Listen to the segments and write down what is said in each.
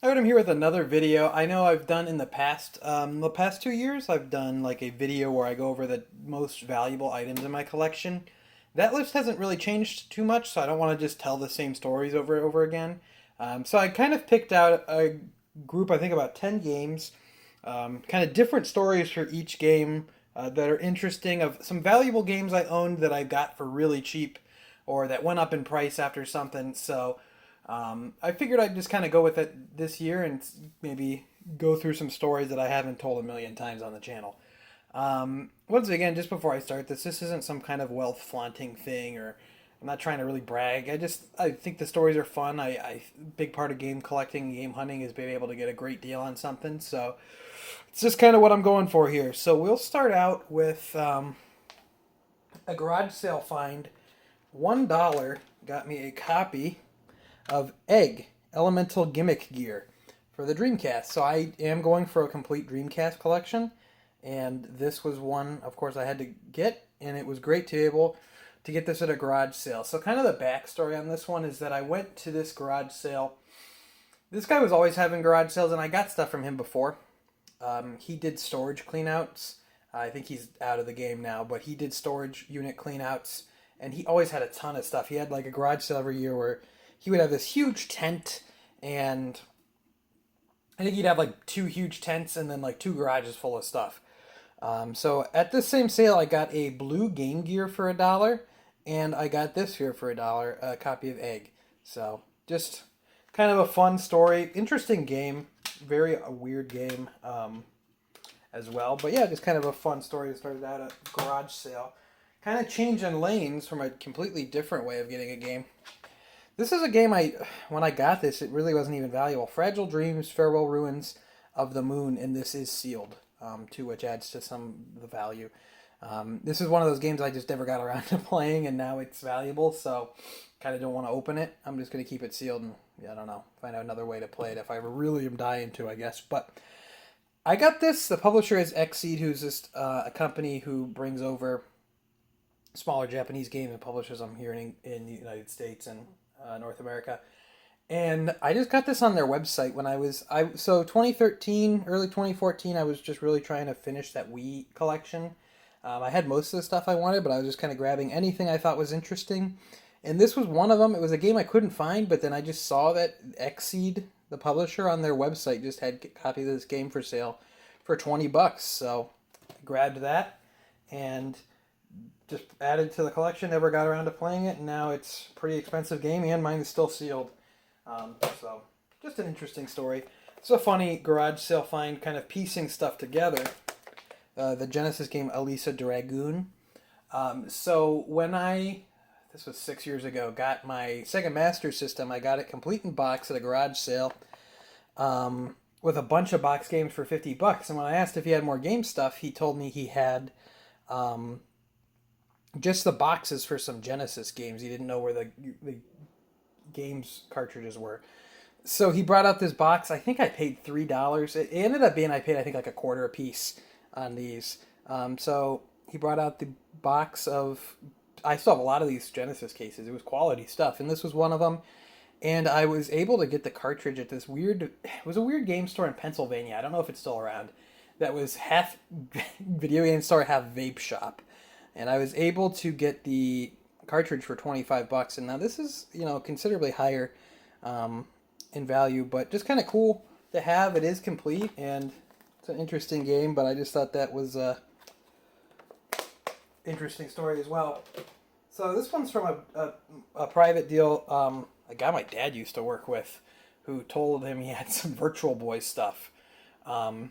Alright, I'm here with another video. I know I've done in the past 2 years, I've done like a video where I go over the most valuable items in my collection. That list hasn't really changed too much, so I don't want to just tell the same stories over and over again. So I kind of picked out a group, I think about 10 games, kind of different stories for each game that are interesting, of some valuable games I owned that I got for really cheap or that went up in price after something. So I figured I'd just kind of go with it this year and maybe go through some stories that I haven't told a million times on the channel. Once again, just before I start this isn't some kind of wealth flaunting thing, or I'm not trying to really brag. I think the stories are fun. Big part of game collecting, game hunting is being able to get a great deal on something. So it's just kind of what I'm going for here. So we'll start out with a garage sale find. $1 got me a copy of Egg Elemental Gimmick Gear for the Dreamcast. So I am going for a complete Dreamcast collection, and this was one, of course, I had to get, and it was great to be able to get this at a garage sale. So kind of the backstory on this one is that I went to this garage sale. This guy was always having garage sales, and I got stuff from him before. He did storage cleanouts. I think he's out of the game now, but he did storage unit cleanouts, and he always had a ton of stuff. He had like a garage sale every year where he would have this huge tent, and I think he'd have like two huge tents and then like two garages full of stuff. So at this same sale, I got a blue Game Gear for $1, and I got this here for $1, a copy of Egg. So just kind of a fun story, interesting game, very weird game as well. But yeah, just kind of a fun story that started out at a garage sale. Kind of changing lanes from a completely different way of getting a game. This is a game when I got this, it really wasn't even valuable. Fragile Dreams, Farewell Ruins of the Moon, and this is sealed, too, which adds to some of the value. This is one of those games I just never got around to playing, and now it's valuable, so kind of don't want to open it. I'm just going to keep it sealed and, yeah, I don't know, find out another way to play it if I ever really am dying to, I guess. But I got this. The publisher is Xseed, who's just a company who brings over smaller Japanese games and publishes them here in the United States and North America. And I just got this on their website when so 2013, early 2014, I was just really trying to finish that Wii collection. I had most of the stuff I wanted, but I was just kind of grabbing anything I thought was interesting. And this was one of them. It was a game I couldn't find, but then I just saw that Xseed, the publisher, on their website just had a copy of this game for sale for $20. So I grabbed that and just added to the collection. Never got around to playing it, and now it's a pretty expensive game, and mine is still sealed. So just an interesting story. It's a funny garage sale find, kind of piecing stuff together. The Genesis game Elisa Dragoon. So when this was 6 years ago, got my Sega Master System, I got it complete in box at a garage sale with a bunch of box games for $50. And when I asked if he had more game stuff, he told me he had just the boxes for some Genesis games. He didn't know where the games cartridges were. So he brought out this box. I think I paid $3. It ended up being I paid, I think, like a quarter a piece on these. So he brought out the box of... I still have a lot of these Genesis cases. It was quality stuff, and this was one of them. And I was able to get the cartridge at this weird... It was a weird game store in Pennsylvania. I don't know if it's still around. That was half video game store, half vape shop. And I was able to get the cartridge for $25. And now this is, considerably higher in value, but just kind of cool to have. It is complete, and it's an interesting game, but I just thought that was a interesting story as well. So this one's from a private deal, a guy my dad used to work with, who told him he had some Virtual Boy stuff. So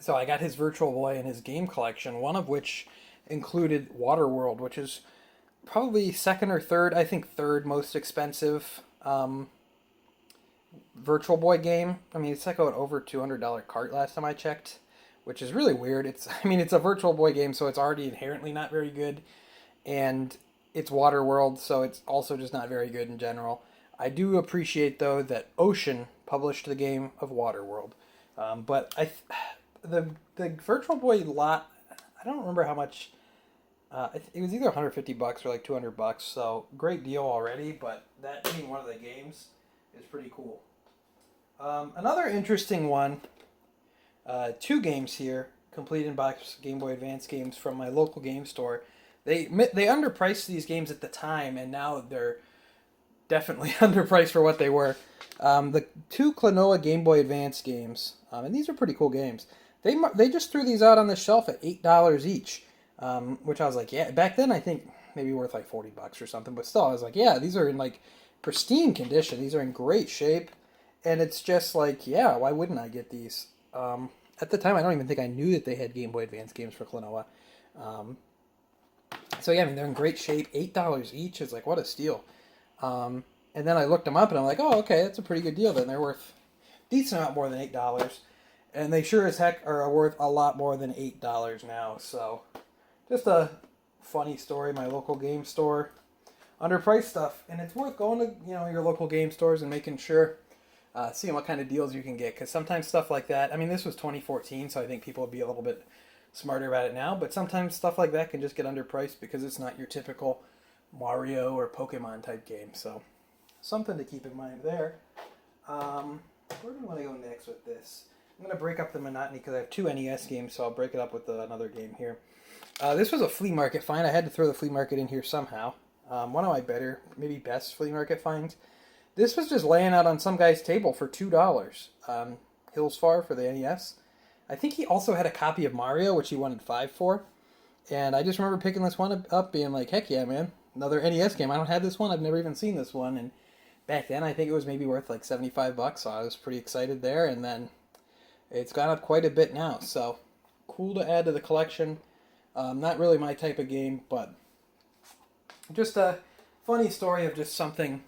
I got his Virtual Boy and his game collection, one of which included Waterworld, which is probably second or third, I think third most expensive Virtual Boy game. I mean, it's like over $200 cart last time I checked, which is really weird. It's a Virtual Boy game, so it's already inherently not very good, and it's Waterworld, so it's also just not very good in general. I do appreciate, though, that Ocean published the game of Waterworld, but the Virtual Boy lot, I don't remember how much. It was either $150 or like $200, so great deal already. But that being one of the games is pretty cool. Another interesting one, two games here, complete in box Game Boy Advance games from my local game store. They underpriced these games at the time, and now they're definitely underpriced for what they were. The two Clonola Game Boy Advance games, and these are pretty cool games. They just threw these out on the shelf at $8 each, which I was like, yeah. Back then, I think maybe worth like $40 or something, but still, I was like, yeah, these are in like pristine condition. These are in great shape, and it's just like, yeah, why wouldn't I get these? At the time, I don't even think I knew that they had Game Boy Advance games for Clonola. Um, so yeah, I mean, they're in great shape. $8 each is like, what a steal. And then I looked them up, and I'm like, oh, okay, that's a pretty good deal. Then they're worth a decent amount more than $8, and they sure as heck are worth a lot more than $8 now. So, just a funny story. My local game store, underpriced stuff, and it's worth going to your local game stores and making sure, seeing what kind of deals you can get. Because sometimes stuff like that. I mean, this was 2014, so I think people would be a little bit smarter about it now. But sometimes stuff like that can just get underpriced because it's not your typical Mario or Pokemon type game. So something to keep in mind there. Where do we want to go next with this? I'm going to break up the monotony because I have two NES games, so I'll break it up with another game here. This was a flea market find. I had to throw the flea market in here somehow. One of my better, maybe best flea market finds. This was just laying out on some guy's table for $2. Hillsfar for the NES. I think he also had a copy of Mario, which he wanted $5 for. And I just remember picking this one up, being like, heck yeah, man. Another NES game. I don't have this one. I've never even seen this one. And back then, I think it was maybe worth like $75, so I was pretty excited there. And then it's gone up quite a bit now. So cool to add to the collection. Not really my type of game, but just a funny story of just something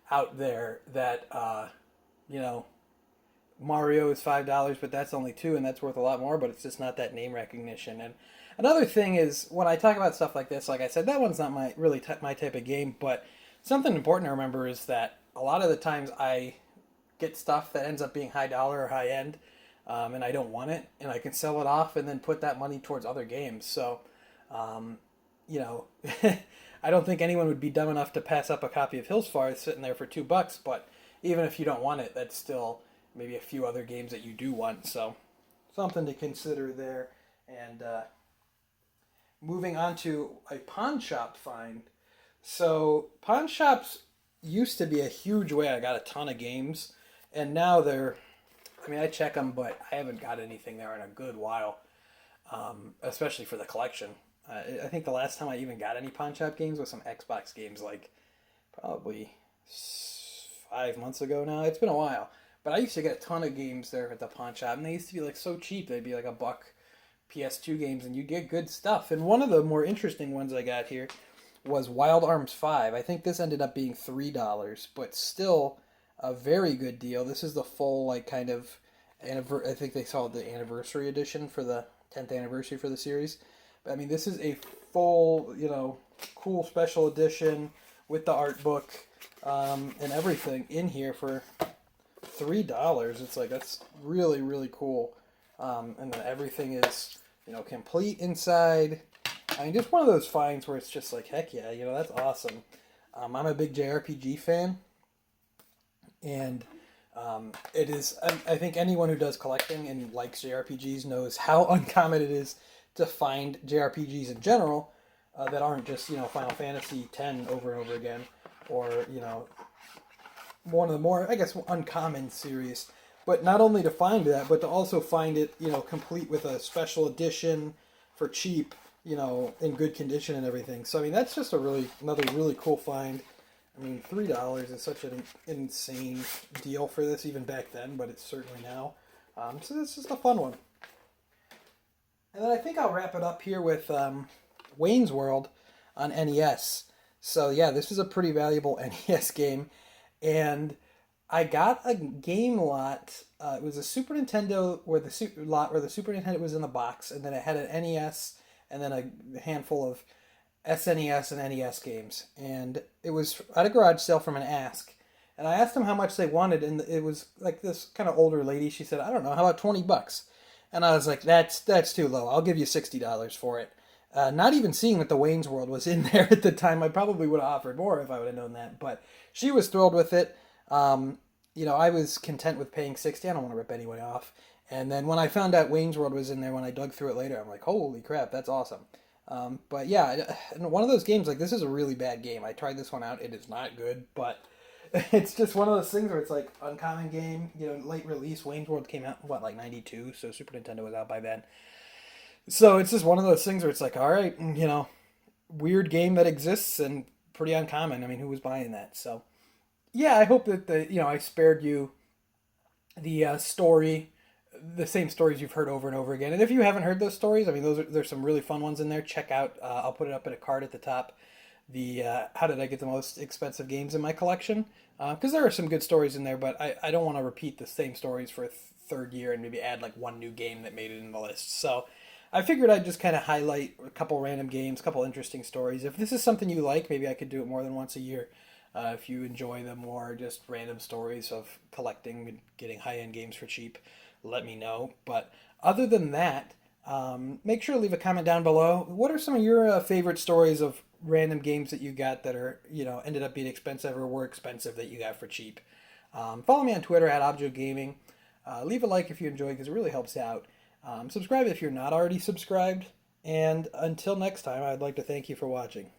out there that, Mario is $5, but that's only $2, and that's worth a lot more, but it's just not that name recognition. And another thing is, when I talk about stuff like this, like I said, that one's not my type of game, but something important to remember is that a lot of the times I get stuff that ends up being high dollar or high end, and I don't want it, and I can sell it off and then put that money towards other games. So, I don't think anyone would be dumb enough to pass up a copy of Hillsfar sitting there for $2, but even if you don't want it, that's still maybe a few other games that you do want. So, something to consider there. And moving on to a pawn shop find. So, pawn shops used to be a huge way I got a ton of games, and now I check them, but I haven't got anything there in a good while, especially for the collection. I think the last time I even got any pawn shop games was some Xbox games, like probably 5 months ago now. It's been a while. But I used to get a ton of games there at the pawn shop, and they used to be like so cheap. They'd be like $1 PS2 games, and you get good stuff. And one of the more interesting ones I got here was Wild Arms 5. I think this ended up being $3, but still a very good deal. This is the full, like, kind of, I think they call it the anniversary edition for the 10th anniversary for the series. But, I mean, this is a full, cool special edition with the art book and everything in here for $3. It's like, that's really, really cool. And then everything is, complete inside. I mean, just one of those finds where it's just like, heck yeah, that's awesome. I'm a big JRPG fan, and it is, I think anyone who does collecting and likes JRPGs knows how uncommon it is to find JRPGs in general that aren't just, Final Fantasy X over and over again, or, one of the more, I guess, uncommon series. But not only to find that, but to also find it, complete with a special edition for cheap, in good condition and everything. So, I mean, that's just another really cool find. I mean, $3 is such an insane deal for this, even back then, but it's certainly now. So this is a fun one. And then I think I'll wrap it up here with Wayne's World on NES. So, yeah, this is a pretty valuable NES game. And I got a game lot. It was a Super Nintendo where the Super Nintendo was in the box, and then it had an NES and then a handful of SNES and NES games. And it was at a garage sale from an Ask. And I asked them how much they wanted, and it was like this kind of older lady. She said, I don't know, how about $20? And I was like, that's too low. I'll give you $60 for it. Not even seeing that the Wayne's World was in there at the time. I probably would have offered more if I would have known that. But she was thrilled with it. I was content with paying 60. I don't want to rip anyone off. And then when I found out Wayne's World was in there, when I dug through it later, I'm like, holy crap, that's awesome. But yeah, one of those games, like, this is a really bad game. I tried this one out. It is not good, but it's just one of those things where it's like uncommon game, late release. Wayne's World came out, what, like 92? So Super Nintendo was out by then. So it's just one of those things where it's like, all right, weird game that exists and pretty uncommon. I mean, who was buying that? So yeah, I hope that I spared you the story, the same stories you've heard over and over again. And if you haven't heard those stories, I mean, there's some really fun ones in there. Check out. I'll put it up in a card at the top. The how did I get the most expensive games in my collection? Because there are some good stories in there, but I don't want to repeat the same stories for a third year and maybe add like one new game that made it in the list. So I figured I'd just kind of highlight a couple random games, a couple interesting stories. If this is something you like, maybe I could do it more than once a year. If you enjoy the more just random stories of collecting and getting high end games for cheap, let me know. But other than that, make sure to leave a comment down below. What are some of your favorite stories of random games that you got that are, ended up being expensive or were expensive that you got for cheap? Follow me on Twitter at Objo Gaming. Leave a like if you enjoyed because it really helps out. Subscribe if you're not already subscribed. And until next time, I'd like to thank you for watching.